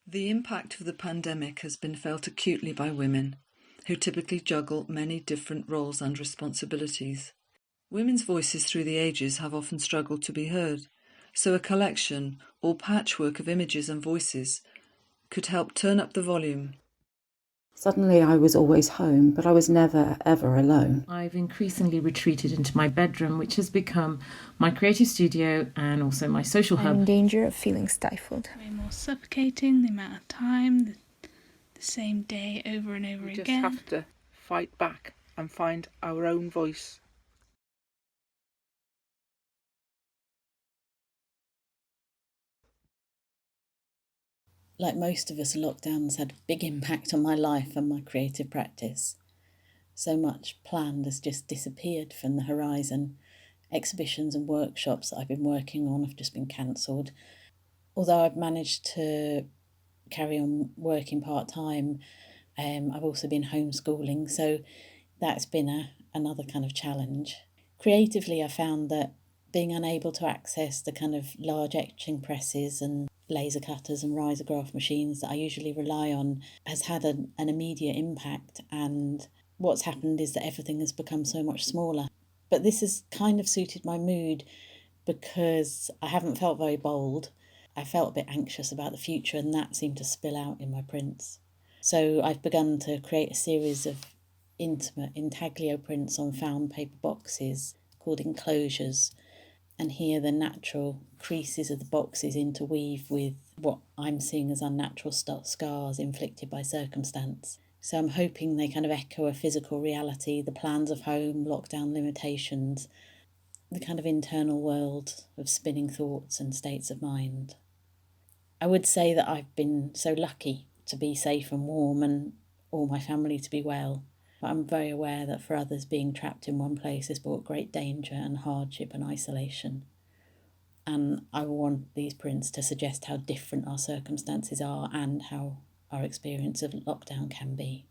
The impact of the pandemic has been felt acutely by women, who typically juggle many different roles and responsibilities. Women's voices through the ages have often struggled to be heard, so a collection or patchwork of images and voices could help turn up the volume. Suddenly I was always home, but I was never, ever alone. I've increasingly retreated into my bedroom, which has become my creative studio and also my social hub. I'm in danger of feeling stifled. Way more suffocating, the amount of time, the same day over and over again. We just have to fight back and find our own voice. Like most of us, lockdown's had a big impact on my life and my creative practice. So much planned has just disappeared from the horizon. Exhibitions and workshops that I've been working on have just been cancelled. Although I've managed to carry on working part-time, I've also been homeschooling, so that's been another kind of challenge. Creatively, I found that being unable to access the kind of large etching presses and laser cutters and risograph machines that I usually rely on has had an immediate impact, and what's happened is that everything has become so much smaller. But this has kind of suited my mood because I haven't felt very bold. I felt a bit anxious about the future, and that seemed to spill out in my prints. So I've begun to create a series of intimate intaglio prints on found paper boxes called enclosures, and here the natural creases of the boxes interweave with what I'm seeing as unnatural scars inflicted by circumstance. So I'm hoping they kind of echo a physical reality, the plans of home, lockdown limitations, the kind of internal world of spinning thoughts and states of mind. I would say that I've been so lucky to be safe and warm and all my family to be well. But I'm very aware that for others, being trapped in one place has brought great danger and hardship and isolation. And I want these prints to suggest how different our circumstances are and how our experience of lockdown can be.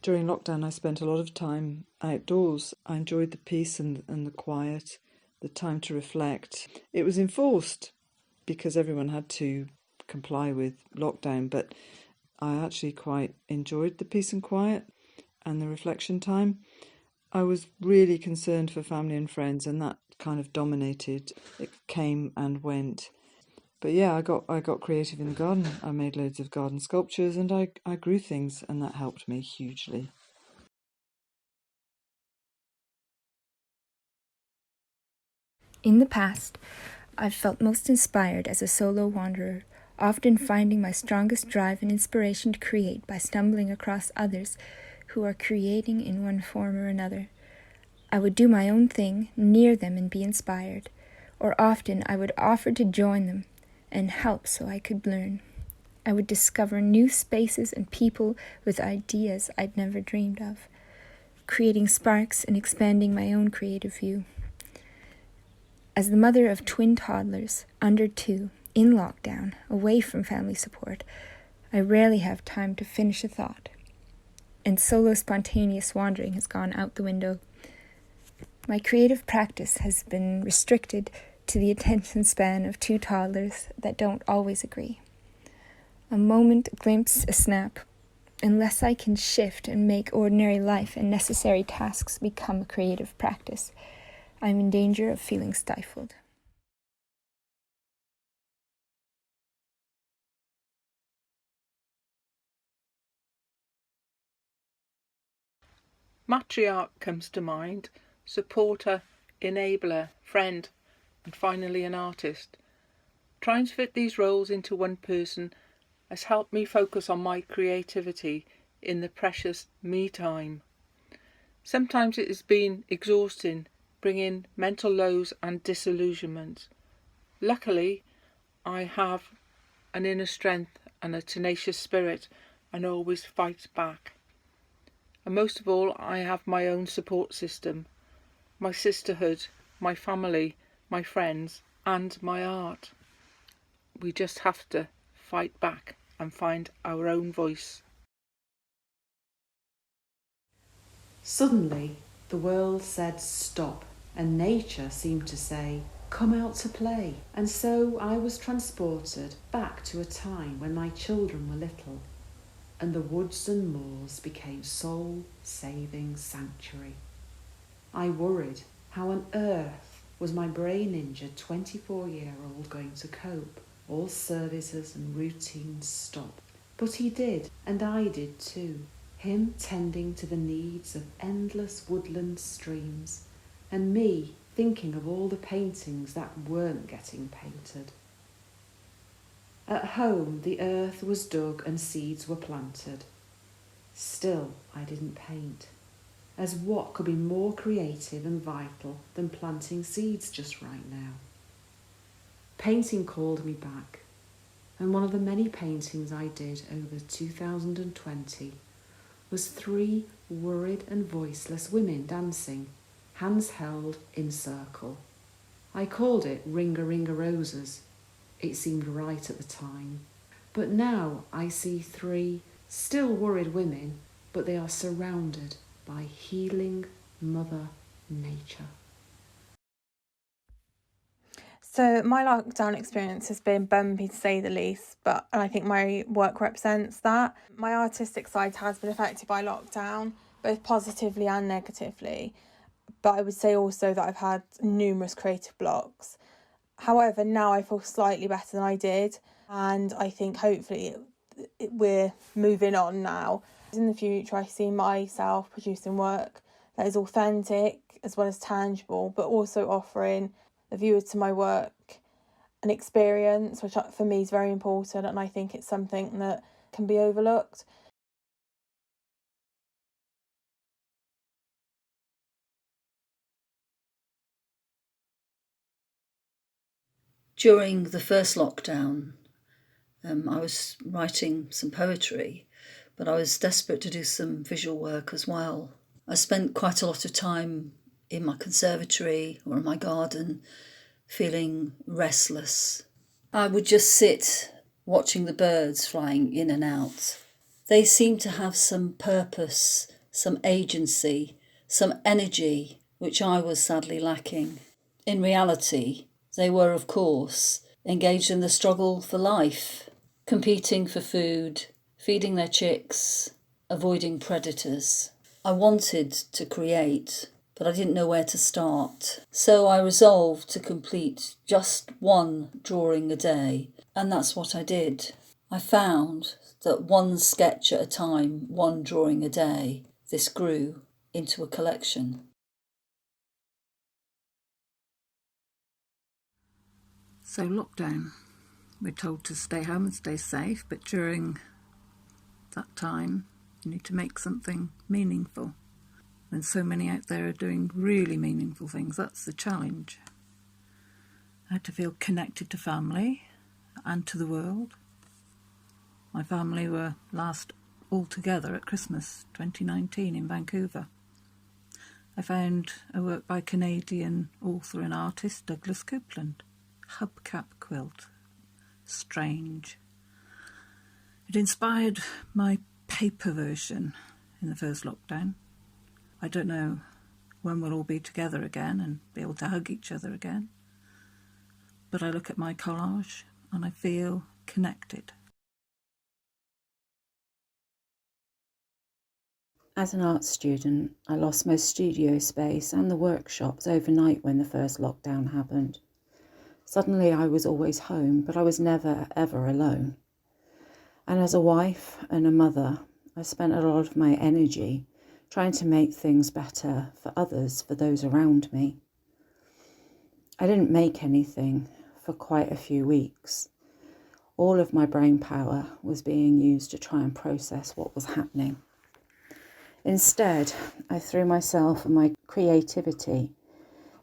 During lockdown, I spent a lot of time outdoors. I enjoyed the peace and the quiet, the time to reflect. It was enforced because everyone had to comply with lockdown, but I actually quite enjoyed the peace and quiet and the reflection time. I was really concerned for family and friends, and that kind of dominated. It came and went. But yeah, I got creative in the garden. I made loads of garden sculptures, and I grew things, and that helped me hugely. In the past, I've felt most inspired as a solo wanderer, often finding my strongest drive and inspiration to create by stumbling across others who are creating in one form or another. I would do my own thing near them and be inspired, or often I would offer to join them and help so I could learn. I would discover new spaces and people with ideas I'd never dreamed of, creating sparks and expanding my own creative view. As the mother of twin toddlers, under 2, in lockdown, away from family support, I rarely have time to finish a thought, and solo spontaneous wandering has gone out the window. My creative practice has been restricted to the attention span of 2 toddlers that don't always agree. A moment, a glimpse, a snap. Unless I can shift and make ordinary life and necessary tasks become a creative practice, I'm in danger of feeling stifled. Matriarch comes to mind, supporter, enabler, friend, and finally an artist. Trying to fit these roles into one person has helped me focus on my creativity in the precious me time. Sometimes it has been exhausting, bringing mental lows and disillusionment. Luckily, I have an inner strength and a tenacious spirit and always fight back. And most of all, I have my own support system, my sisterhood, my family, my friends, and my art. We just have to fight back and find our own voice. Suddenly, the world said stop, and nature seemed to say, come out to play. And so I was transported back to a time when my children were little, and the woods and moors became soul-saving sanctuary. I worried, how on earth was my brain-injured 24-year-old going to cope? All services and routines stopped. But he did, and I did too. Him tending to the needs of endless woodland streams, and me thinking of all the paintings that weren't getting painted. At home, the earth was dug and seeds were planted. Still, I didn't paint, as what could be more creative and vital than planting seeds just right now? Painting called me back, and one of the many paintings I did over 2020 was 3 worried and voiceless women dancing, hands held in circle. I called it Ring-a-Ring-a-Roses. It seemed right at the time. But now I see 3 still worried women, but they are surrounded by healing Mother Nature. So my lockdown experience has been bumpy to say the least, and I think my work represents that. My artistic side has been affected by lockdown, both positively and negatively, but I would say also that I've had numerous creative blocks. However, now I feel slightly better than I did, and I think hopefully we're moving on now. In the future, I see myself producing work that is authentic as well as tangible, but also offering the viewer to my work an experience, which for me is very important, and I think it's something that can be overlooked. During the first lockdown, I was writing some poetry, but I was desperate to do some visual work as well. I spent quite a lot of time in my conservatory or in my garden, feeling restless. I would just sit watching the birds flying in and out. They seemed to have some purpose, some agency, some energy, which I was sadly lacking. In reality, they were, of course, engaged in the struggle for life, competing for food, feeding their chicks, avoiding predators. I wanted to create, but I didn't know where to start. So I resolved to complete just 1 drawing a day, and that's what I did. I found that 1 sketch at a time, 1 drawing a day, this grew into a collection. So lockdown, we're told to stay home and stay safe, but during that time you need to make something meaningful. And so many out there are doing really meaningful things. That's the challenge. I had to feel connected to family and to the world. My family were last all together at Christmas 2019 in Vancouver. I found a work by Canadian author and artist Douglas Coupland, Hubcap Quilt. Strange. It inspired my paper version in the first lockdown. I don't know when we'll all be together again and be able to hug each other again, but I look at my collage and I feel connected. As an art student, I lost my studio space and the workshops overnight when the first lockdown happened. Suddenly I was always home, but I was never, ever alone. And as a wife and a mother, I spent a lot of my energy trying to make things better for others, for those around me. I didn't make anything for quite a few weeks. All of my brain power was being used to try and process what was happening. Instead, I threw myself and my creativity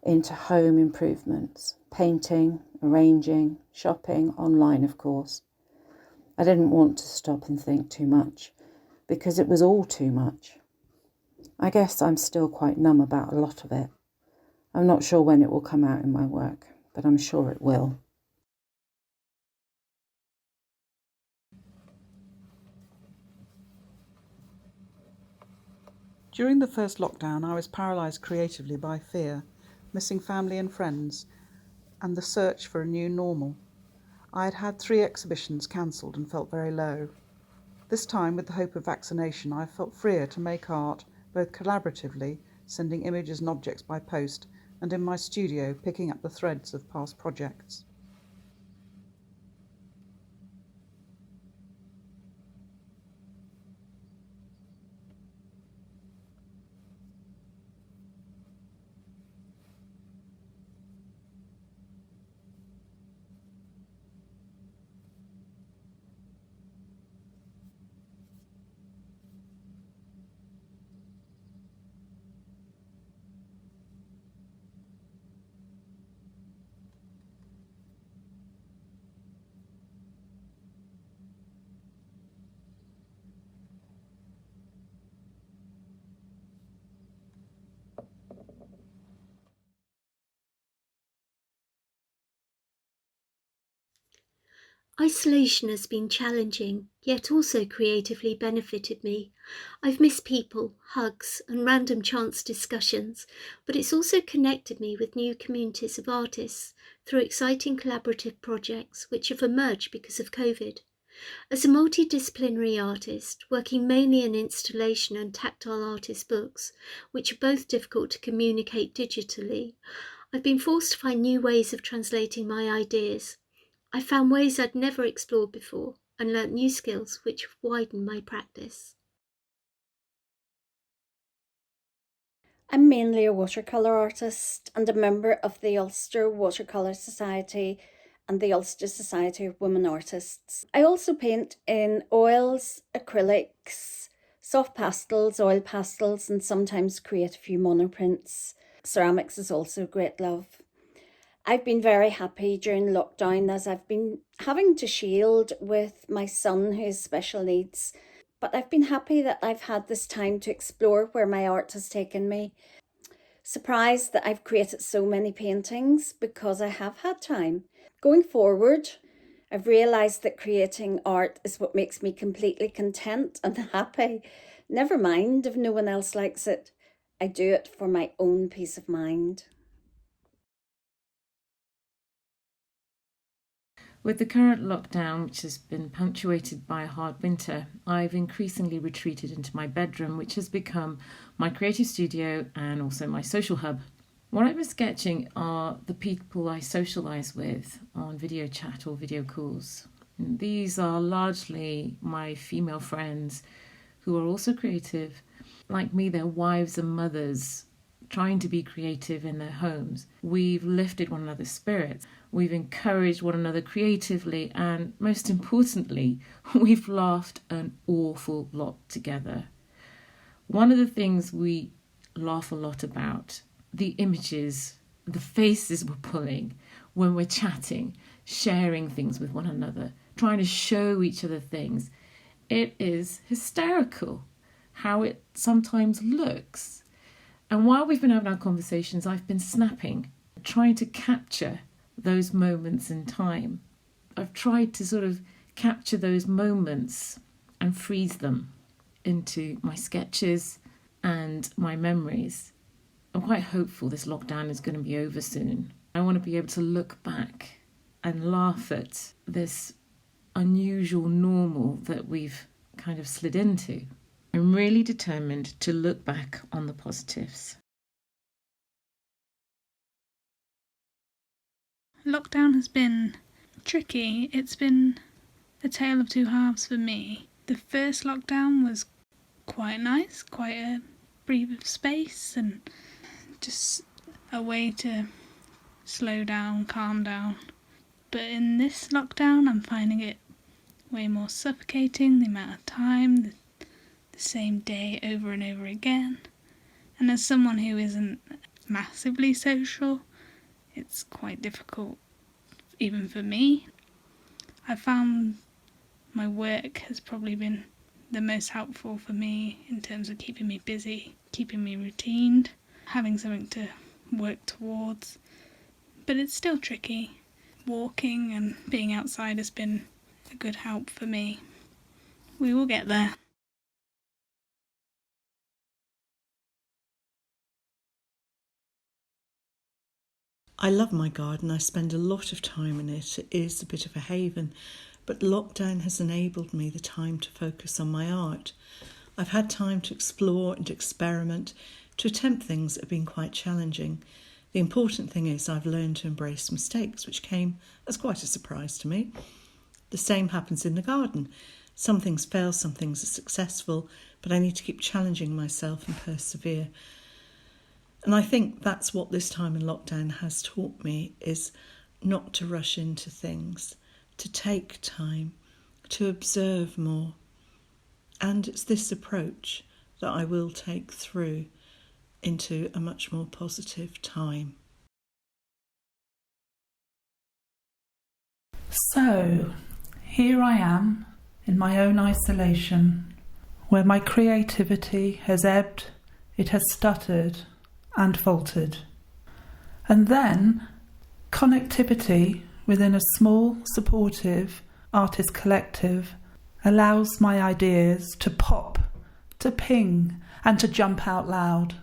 into home improvements, painting, arranging, shopping, online of course. I didn't want to stop and think too much because it was all too much. I guess I'm still quite numb about a lot of it. I'm not sure when it will come out in my work, but I'm sure it will. During the first lockdown, I was paralysed creatively by fear, missing family and friends, and the search for a new normal. I had had 3 exhibitions cancelled and felt very low. This time, with the hope of vaccination, I felt freer to make art, both collaboratively, sending images and objects by post, and in my studio, picking up the threads of past projects. Isolation has been challenging, yet also creatively benefited me. I've missed people, hugs, and random chance discussions, but it's also connected me with new communities of artists through exciting collaborative projects which have emerged because of COVID. As a multidisciplinary artist, working mainly in installation and tactile artist books, which are both difficult to communicate digitally, I've been forced to find new ways of translating my ideas. I found ways I'd never explored before and learnt new skills which have widened my practice. I'm mainly a watercolour artist and a member of the Ulster Watercolour Society and the Ulster Society of Women Artists. I also paint in oils, acrylics, soft pastels, oil pastels, and sometimes create a few monoprints. Ceramics is also a great love. I've been very happy during lockdown as I've been having to shield with my son who has special needs. But I've been happy that I've had this time to explore where my art has taken me. Surprised that I've created so many paintings because I have had time. Going forward, I've realised that creating art is what makes me completely content and happy. Never mind if no one else likes it. I do it for my own peace of mind. With the current lockdown, which has been punctuated by a hard winter, I've increasingly retreated into my bedroom, which has become my creative studio and also my social hub. What I've been sketching are the people I socialise with on video chat or video calls. And these are largely my female friends who are also creative. Like me, they're wives and mothers trying to be creative in their homes. We've lifted one another's spirits. We've encouraged one another creatively, and most importantly, we've laughed an awful lot together. One of the things we laugh a lot about, the images, the faces we're pulling when we're chatting, sharing things with one another, trying to show each other things. It is hysterical how it sometimes looks. And while we've been having our conversations, I've been snapping, trying to capture those moments in time. I've tried to sort of capture those moments and freeze them into my sketches and my memories. I'm quite hopeful this lockdown is going to be over soon. I want to be able to look back and laugh at this unusual normal that we've kind of slid into. I'm really determined to look back on the positives. Lockdown has been tricky. It's been a tale of two halves for me. The first lockdown was quite nice, quite a breath of space and just a way to slow down, calm down. But in this lockdown, I'm finding it way more suffocating, the amount of time, the same day over and over again. And as someone who isn't massively social, it's quite difficult even for me. I found my work has probably been the most helpful for me in terms of keeping me busy, keeping me routined, having something to work towards. But it's still tricky. Walking and being outside has been a good help for me. We will get there. I love my garden. I spend a lot of time in it. It is a bit of a haven, but lockdown has enabled me the time to focus on my art. I've had time to explore and experiment, to attempt things that have been quite challenging. The important thing is I've learned to embrace mistakes, which came as quite a surprise to me. The same happens in the garden. Some things fail, some things are successful, but I need to keep challenging myself and persevere. And I think that's what this time in lockdown has taught me, is not to rush into things, to take time, to observe more. And it's this approach that I will take through into a much more positive time. So, here I am in my own isolation, where my creativity has ebbed, it has stuttered and faltered. And then connectivity within a small, supportive artist collective allows my ideas to pop, to ping, and to jump out loud.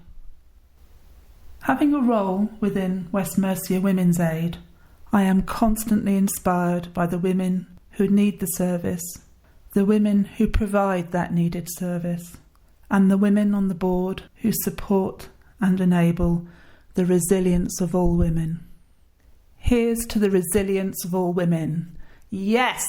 Having a role within West Mercia Women's Aid, I am constantly inspired by the women who need the service, the women who provide that needed service, and the women on the board who support and enable the resilience of all women. Here's to the resilience of all women. Yes!